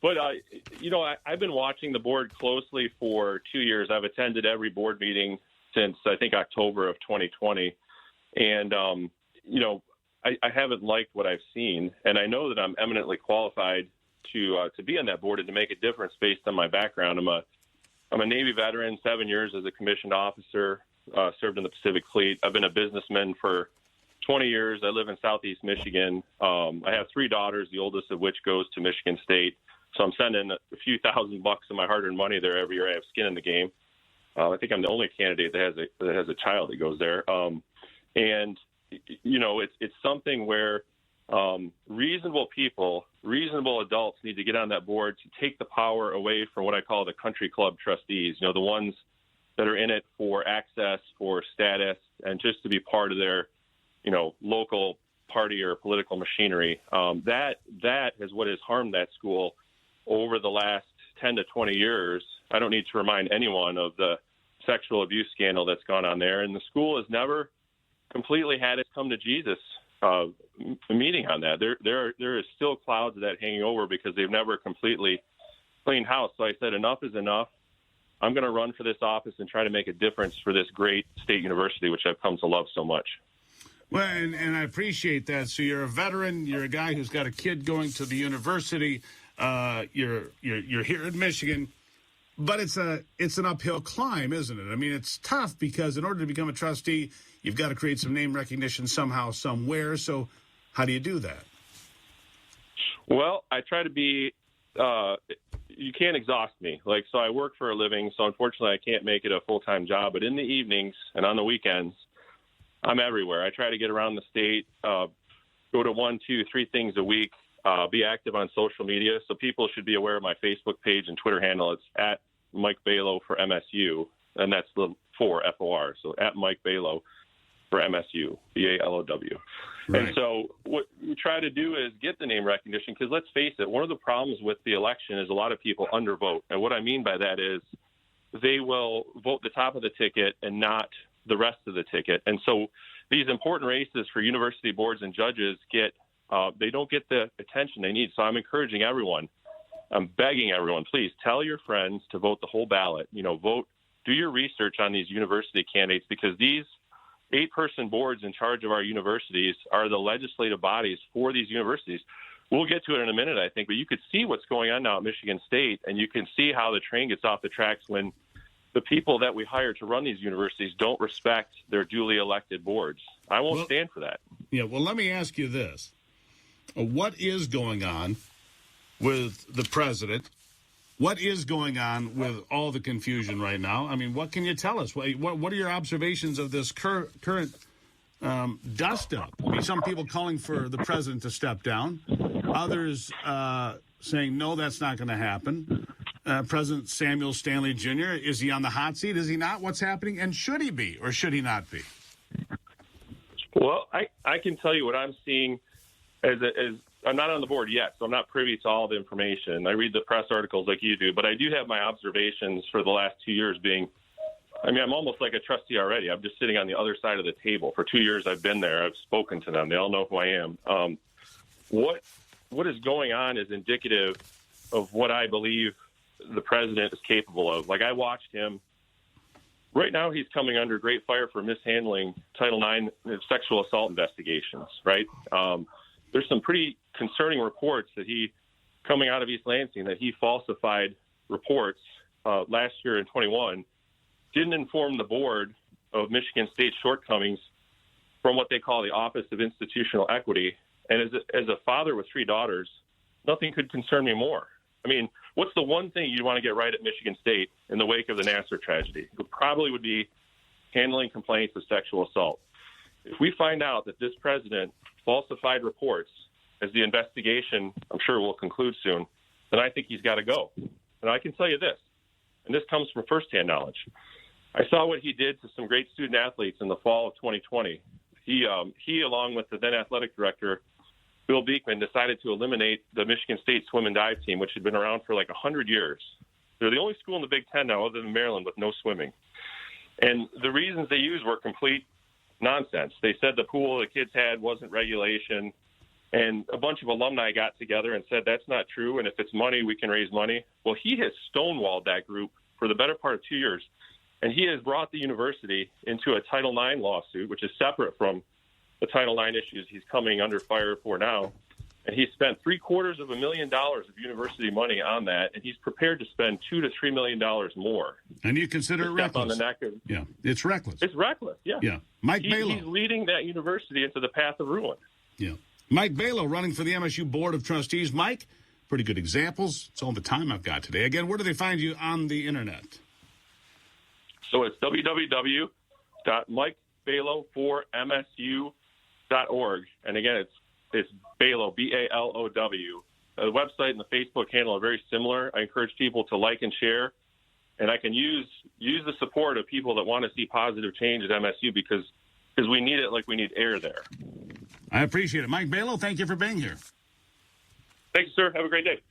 I've been watching the board closely for 2 years. I've attended every board meeting since, I think, October of 2020. And, I haven't liked what I've seen. And I know that I'm eminently qualified to be on that board and to make a difference based on my background. I'm a Navy veteran, 7 years as a commissioned officer, served in the Pacific Fleet. I've been a businessman for 20 years. I live in Southeast Michigan. I have 3 daughters, the oldest of which goes to Michigan State. So I'm sending a few $1,000 of my hard-earned money there every year. I have skin in the game. I think I'm the only candidate that has a child that goes there. It's something where reasonable people, reasonable adults need to get on that board to take the power away from what I call the country club trustees, the ones that are in it for access, for status, and just to be part of their, local party or political machinery. That is what has harmed that school over the last 10 to 20 years. I don't need to remind anyone of the sexual abuse scandal that's gone on there. And the school has never completely had its come to Jesus meeting on that. There is still clouds of that hanging over because they've never completely cleaned house. So I said, enough is enough. I'm going to run for this office and try to make a difference for this great state university, which I've come to love so much. Well, and I appreciate that. So you're a veteran. You're a guy who's got a kid going to the university. You're here in Michigan, but it's an uphill climb, isn't it? I mean, it's tough because in order to become a trustee, you've got to create some name recognition somehow, somewhere. So how do you do that? Well, I try to be. You can't exhaust me. So I work for a living, so unfortunately I can't make it a full-time job. But in the evenings and on the weekends, I'm everywhere. I try to get around the state, go to 1, 2, 3 things a week, be active on social media. So people should be aware of my Facebook page and Twitter handle. It's at Mike Balow for MSU, and that's the FOR. So at Mike Balow for MSU, BALOW. Right. And so what we try to do is get the name recognition because let's face it, one of the problems with the election is a lot of people undervote. And what I mean by that is they will vote the top of the ticket and not the rest of the ticket. And so these important races for university boards and judges they don't get the attention they need. So I'm encouraging everyone. I'm begging everyone, please tell your friends to vote the whole ballot. Vote, do your research on these university candidates because these 8-person boards in charge of our universities are the legislative bodies for these universities. We'll get to it in a minute, I think, but you could see what's going on now at Michigan State, and you can see how the train gets off the tracks when the people that we hire to run these universities don't respect their duly elected boards. I won't stand for that. Yeah, well, let me ask you this. What is going on with the president? What is going on with all the confusion right now? I mean, what can you tell us? What are your observations of this current dust-up? I mean, some people calling for the president to step down. Others saying, no, that's not going to happen. President Samuel Stanley Jr., is he on the hot seat? Is he not? What's happening? And should he be or should he not be? Well, I can tell you what I'm seeing as I'm not on the board yet, so I'm not privy to all the information. I read the press articles like you do, but I do have my observations for the last 2 years I'm almost like a trustee already. I'm just sitting on the other side of the table. For 2 years I've been there. I've spoken to them. They all know who I am. What is going on is indicative of what I believe the president is capable of. I watched him. Right now he's coming under great fire for mishandling Title IX sexual assault investigations, right? There's some pretty concerning reports that coming out of East Lansing, that he falsified reports last year in 21, didn't inform the board of Michigan State's shortcomings from what they call the Office of Institutional Equity. And as a father with 3 daughters, nothing could concern me more. I mean, what's the one thing you'd want to get right at Michigan State in the wake of the Nassar tragedy? It probably would be handling complaints of sexual assault. If we find out that this president falsified reports, as the investigation, I'm sure, will conclude soon, then I think he's got to go. And I can tell you this, and this comes from firsthand knowledge. I saw what he did to some great student athletes in the fall of 2020. He along with the then athletic director, Bill Beekman, decided to eliminate the Michigan State swim and dive team, which had been around for 100 years. They're the only school in the Big Ten now, other than Maryland, with no swimming. And the reasons they used were complete nonsense. They said the pool the kids had wasn't regulation. And a bunch of alumni got together and said, that's not true. And if it's money, we can raise money. Well, he has stonewalled that group for the better part of 2 years. And he has brought the university into a Title IX lawsuit, which is separate from the Title IX issues he's coming under fire for now. And he spent $750,000 of university money on that, and he's prepared to spend $2 to $3 million more. And you consider it reckless? On the neck of, yeah, it's reckless. It's reckless. Yeah. Yeah. Mike Balow. He's leading that university into the path of ruin. Yeah. Mike Balow running for the MSU Board of Trustees. Mike, pretty good examples. It's all the time I've got today. Again, where do they find you on the internet? So it's www.mikebalow4msu.org. And again, it's Balow, B-A-L-O-W. The website and the Facebook handle are very similar. I encourage people to like and share. And I can use the support of people that want to see positive change at MSU because we need it like we need air there. I appreciate it. Mike Balow, thank you for being here. Thank you, sir. Have a great day.